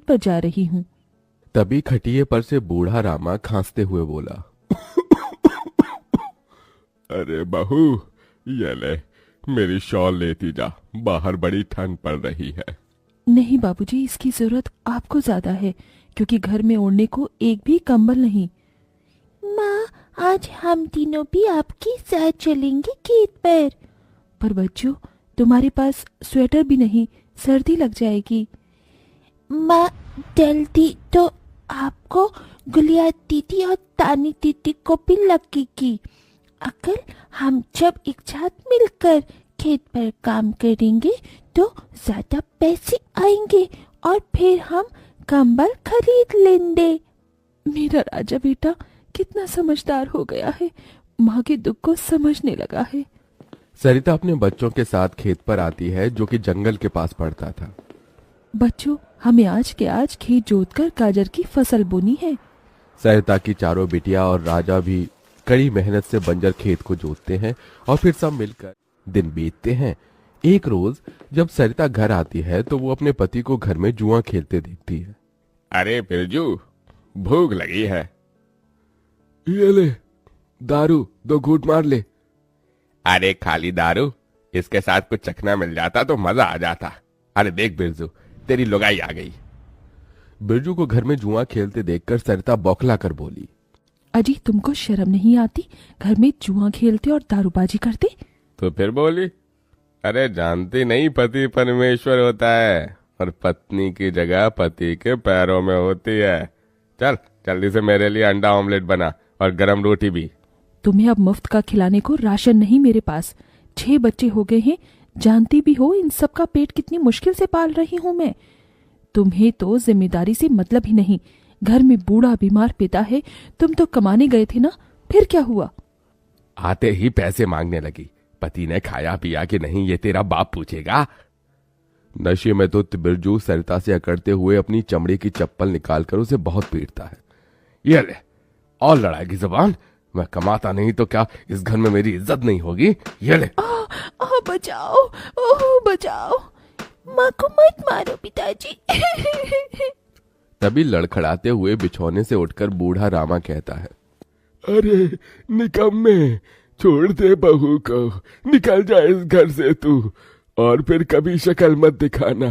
पर जा रही हूँ। तभी खटिये पर से बूढ़ा रामा खांसते हुए बोला, अरे बहू, ये ले, मेरी शॉल लेती जा, बाहर बड़ी ठंड पड़ रही है। नहीं बाबूजी, इसकी जरूरत आपको ज्यादा है, क्योंकि घर में ओढ़ने को एक भी कंबल नहीं। माँ, आज हम तीनों भी आपके साथ चलेंगे खेत पर बच्चों, तुम्हारे पास स्वेटर भी नहीं, सर्दी लग जाएगी। माँ, जल्दी तो आपको, गुलिया दीदी और तानी दीदी को भी लगेगी। अगर हम जब एक साथ मिलकर खेत पर काम करेंगे तो ज्यादा पैसे आएंगे और फिर हम कंबल खरीद लेंगे। मेरा राजा बेटा कितना समझदार हो गया है, माँ के दुख को समझने लगा है। सरिता अपने बच्चों के साथ खेत पर आती है, जो कि जंगल के पास पड़ता था। बच्चों, हमें आज के आज खेत जोतकर गाजर की फसल बोनी है। सरिता की चारों बिटिया और राजा भी कड़ी मेहनत से बंजर खेत को जोतते हैं और फिर सब मिलकर दिन बीतते हैं। एक रोज जब सरिता घर आती है तो वो अपने पति को घर में जुआ खेलते देखती है। अरे बिरजू, भूख लगी है। ये ले, दारू 2 घूंट मार ले। अरे खाली दारू, इसके साथ कुछ चखना मिल जाता तो मजा आ जाता। अरे देख बिरजू, तेरी लुगाई आ गई। बिरजू को घर में जुआ खेलते देखकर सरिता बौखला कर बोली, अजी, तुमको शर्म नहीं आती? घर में जुआ खेलते और दारूबाजी करते। तो फिर बोली, अरे जानती नहीं, पति परमेश्वर होता है और पत्नी की जगह पति के पैरों में होती है। चल जल्दी से मेरे लिए अंडा ऑमलेट बना और गरम रोटी भी। तुम्हें अब मुफ्त का खिलाने को राशन नहीं मेरे पास। 6 बच्चे हो गए हैं, जानती भी हो इन सब का पेट कितनी मुश्किल से पाल रही हूँ मैं। तुम्हें तो जिम्मेदारी से मतलब ही नहीं। घर में बूढ़ा बीमार पिता है, तुम तो कमाने गए थे ना, फिर क्या हुआ? आते ही पैसे मांगने लगी। पति ने खाया पिया कि नहीं, ये तेरा बाप पूछेगा। नशे में तो बिरजू सरिता से अकड़ते हुए अपनी चमड़े की चप्पल निकालकर उसे बहुत पीटता है। ये ले, और लड़ाएगी जुबान? मैं कमाता नहीं तो क्या इस घर में मेरी इज्जत नहीं होगी? ये ले। बचाओ, ओह बचाओ, माँ को मत मारो पिताजी। तभी लड़खड़ाते हुए बिछौने से उठकर बूढ़ा रामा कहता है, अरे निकम्मे, छोड़ दे बहू को, निकल जा इस घर से तू, और फिर कभी शक्ल मत दिखाना।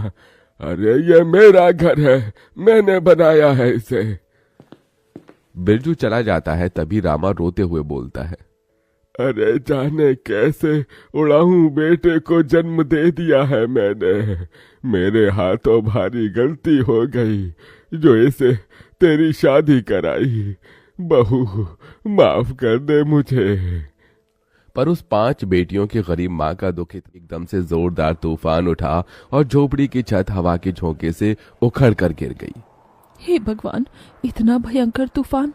अरे ये मेरा घर है, मैंने बनाया है इसे। बिरजू चला जाता है। तभी रामा रोते हुए बोलता है, अरे जाने कैसे उड़ाऊं बेटे को जन्म दे दिया है मैंने। मेरे हाथों भारी गलती हो गई जो इसे तेरी शादी कराई। बहू माफ कर दे मुझे। पर उस 5 बेटियों की गरीब माँ का दुख एकदम से जोरदार तूफान उठा और झोपड़ी की छत हवा के झोंके से उखड़ कर गिर गई। हे भगवान, इतना भयंकर तूफान!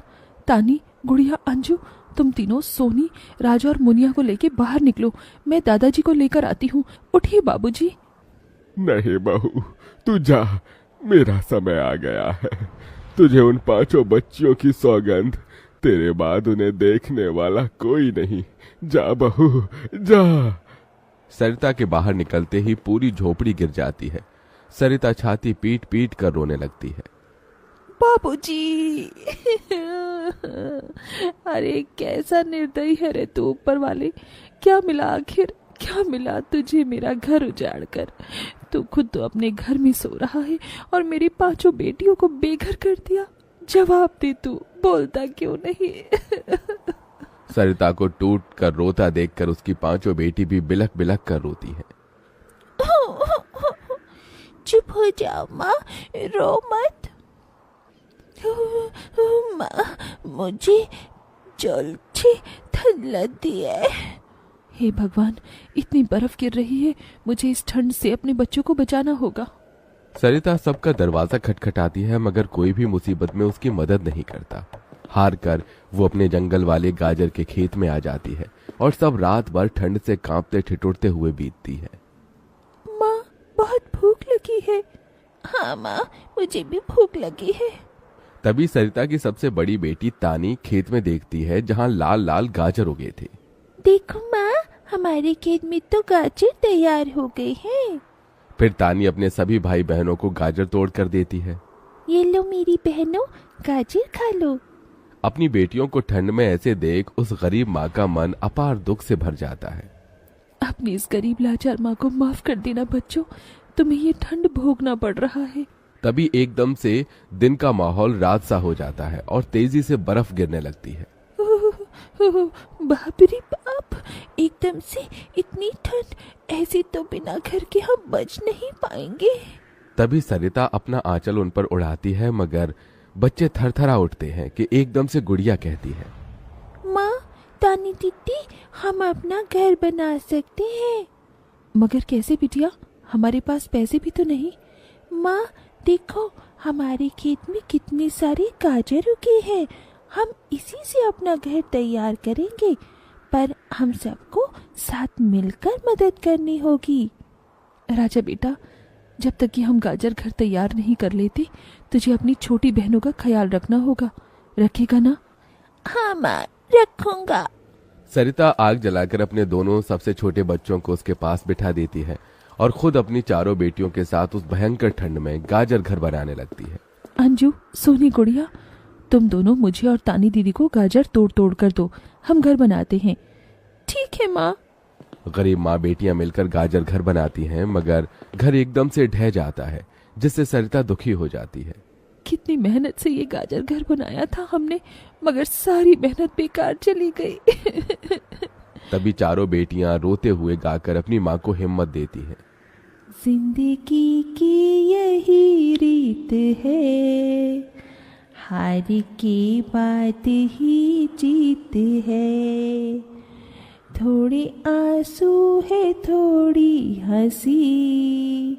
तानी, गुड़िया, अंजू, तुम तीनों सोनी, राजा और मुनिया को लेके बाहर निकलो। मैं दादाजी को लेकर आती हूँ। उठिए बाबूजी। नहीं बहू, तू जा, मेरा समय आ गया है। तुझे उन 5 बच्चियों की सौगंध, तेरे बाद उन्हें देखने वाला कोई नहीं। जा बहू, जा। सरिता के बाहर निकलते ही पूरी झोपड़ी गिर जाती है। सरिता छाती पीट पीट कर रोने लगती है। बाबूजी! अरे कैसा निर्दयी है रे तू ऊपर वाले! क्या मिला आखिर, क्या मिला तुझे मेरा घर उजाड़ कर? तू खुद तो अपने घर में सो रहा है और मेरी 5 बेटियों को बेघर कर दिया। जवाब दे, तू बोलता क्यों नहीं? सरिता को टूट कर रोता देखकर उसकी 5 बेटी भी बिलख बिलख कर रोती है। चुप हो जाओ माँ, रो मत। माँ, मुझे जल्दी ठंड लगती है। हे भगवान, इतनी बर्फ गिर रही है, मुझे इस ठंड से अपने बच्चों को बचाना होगा। सरिता सबका दरवाजा खटखटाती है, मगर कोई भी मुसीबत में उसकी मदद नहीं करता। हार कर वो अपने जंगल वाले गाजर के खेत में आ जाती है और सब रात भर ठंड से कांपते ठिठुरते हुए बीतती है। माँ, बहुत भूख लगी है। हाँ माँ, मुझे भी भूख लगी है। तभी सरिता की सबसे बड़ी बेटी तानी खेत में देखती है जहाँ लाल लाल गाजर उगे थे। देखो माँ, हमारे खेत में तो गाजर तैयार हो गए हैं। फिर तानी अपने सभी भाई बहनों को गाजर तोड़ कर देती है। ये लो मेरी बहनों, गाजर खा लो। अपनी बेटियों को ठंड में ऐसे देख उस गरीब माँ का मन अपार दुख से भर जाता है। अपनी इस गरीब लाचार माँ को माफ कर देना बच्चों, तुम्हें ये ठंड भोगना पड़ रहा है। तभी एकदम से दिन का माहौल रात सा हो जाता है और तेजी से बर्फ गिरने लगती है। बाप रे बाप, एकदम से इतनी ठंड, ऐसी तो बिना घर के हम बच नहीं पाएंगे। तभी सरिता अपना आंचल उन पर उड़ाती है, मगर बच्चे थरथरा उठते हैं कि एकदम से गुड़िया कहती है, माँ, तानी दीदी, हम अपना घर बना सकते हैं। मगर कैसे बिटिया, हमारे पास पैसे भी तो नहीं। माँ देखो, हमारे खेत में कितने सारे गाजर उगे हैं, हम इसी से अपना घर तैयार करेंगे, पर हम सबको साथ मिलकर मदद करनी होगी। राजा बेटा, जब तक कि हम गाजर घर तैयार नहीं कर लेते, तुझे अपनी छोटी बहनों का ख्याल रखना होगा। रखेगा ना? हाँ माँ, रखूंगा। सरिता आग जलाकर अपने दोनों सबसे छोटे बच्चों को उसके पास बिठा देती है और खुद अपनी चारों बेटियों के साथ उस भयंकर ठंड में गाजर घर बनाने लगती है। अंजू, सोनी, गुड़िया, तुम दोनों मुझे और तानी दीदी को गाजर तोड़ तोड़ कर दो, हम घर बनाते हैं। ठीक है माँ। गरीब माँ बेटियां मिलकर गाजर घर बनाती हैं, मगर घर एकदम से ढह जाता है, जिससे सरिता दुखी हो जाती है। कितनी मेहनत से ये गाजर घर बनाया था हमने, मगर सारी मेहनत बेकार चली गई। तभी चारों बेटियां रोते हुए गाकर अपनी माँ को हिम्मत देती हैं। जिंदगी की यही रीत है, हार के बाद ही जीत है, थोड़े आंसू है थोड़ी हंसी,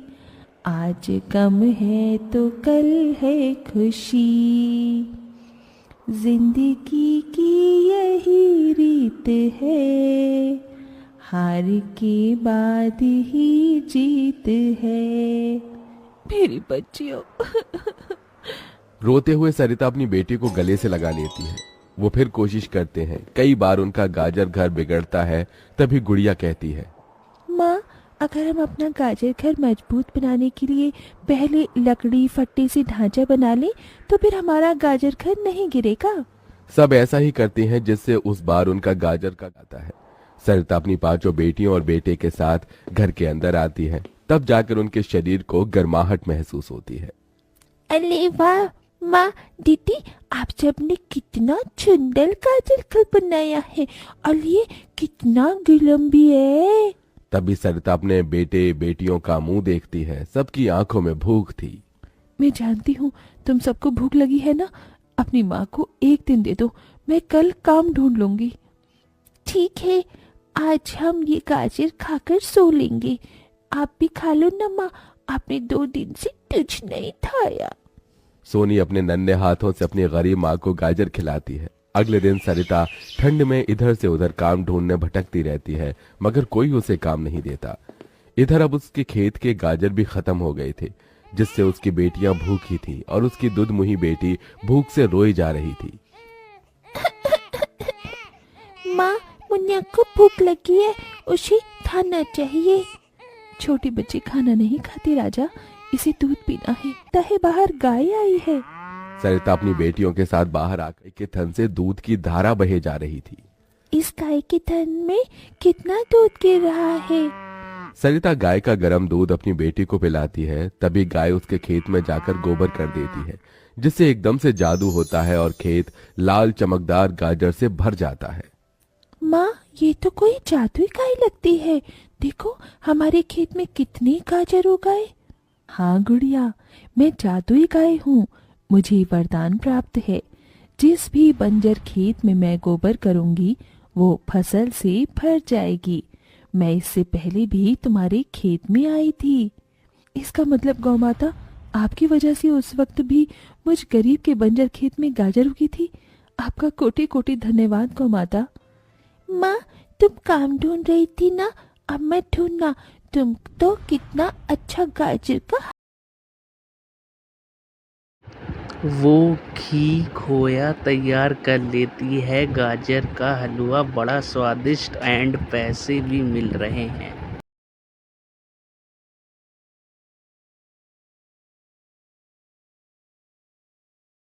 आज गम है तो कल है खुशी, जिंदगी की यही रीत है, हार के बाद ही जीत है। मेरी बच्चियों। रोते हुए सरिता अपनी बेटी को गले से लगा लेती है। वो फिर कोशिश करते हैं, कई बार उनका गाजर घर बिगड़ता है। तभी गुड़िया कहती है, माँ, अगर हम अपना गाजर घर मजबूत बनाने के लिए पहले लकड़ी फट्टे से ढांचा बना लें, तो फिर हमारा गाजर घर नहीं गिरेगा। सब ऐसा ही करते हैं, जिससे उस बार उनका गाजर का आता है। सरिता अपनी पांचों बेटियों और बेटे के साथ घर के अंदर आती है। तब जाकर उनके शरीर को गर्माहट महसूस होती है। अरे वाह माँ, दीदी, आप सबने कितना सुंदर गाजर घर बनाया है, और ये कितना गुलाम भी है। तभी सरिता अपने बेटे बेटियों का मुंह देखती है। सबकी आंखों में भूख थी। मैं जानती हूँ तुम सबको भूख लगी है ना, अपनी माँ को एक दिन दे दो, मैं कल काम ढूंढ लूंगी। ठीक है, आज हम ये गाजर खाकर सो लेंगे। आप भी खा लो ना माँ, आपने 2 दिन से कुछ नहीं खाया। सोनी अपने नन्हे हाथों से अपनी गरीब माँ को गाजर खिलाती है। अगले दिन सरिता ठंड में इधर से उधर काम ढूंढने भटकती रहती है, मगर कोई उसे काम नहीं देता। इधर अब उसके खेत के गाजर भी खत्म हो गए थे, जिससे उसकी बेटियां भूखी थी और उसकी दुधमुही बेटी भूख से रोई जा रही थी। माँ, मुन्ना को भूख लगी है, उसे खाना चाहिए। छोटे बच्चे खाना नहीं खाते राजा, इसे दूध पीना है। ताहे बाहर गाय आई है। सरिता अपनी बेटियों के साथ बाहर आकर के थन से दूध की धारा बहे जा रही थी। इस गाय के थन में कितना दूध गिर रहा है। सरिता गाय का गर्म दूध अपनी बेटी को पिलाती है। तभी गाय उसके खेत में जाकर गोबर कर देती है, जिससे एकदम से जादू होता है और खेत लाल चमकदार गाजर से भर जाता है। माँ, ये तो कोई जादुई गाय लगती है। देखो, हमारे खेत में कितने गाजर उगाए। हाँ गुड़िया, मैं जादुई गाय हूँ। मुझे वरदान प्राप्त है, जिस भी बंजर खेत में मैं गोबर करूंगी वो फसल से भर जाएगी। मैं इससे पहले भी तुम्हारे खेत में आई थी। इसका मतलब गौ माता, आपकी वजह से उस वक्त भी मुझ गरीब के बंजर खेत में गाजर उगी थी। आपका कोटि कोटि धन्यवाद गौ माता। माँ, तुम काम ढूंढ रही थी ना, अब मैं ढूंढना। तुम तो कितना अच्छा गाजर का। वो घी खोया तैयार कर लेती है। गाजर का हलवा बड़ा स्वादिष्ट एंड पैसे भी मिल रहे हैं।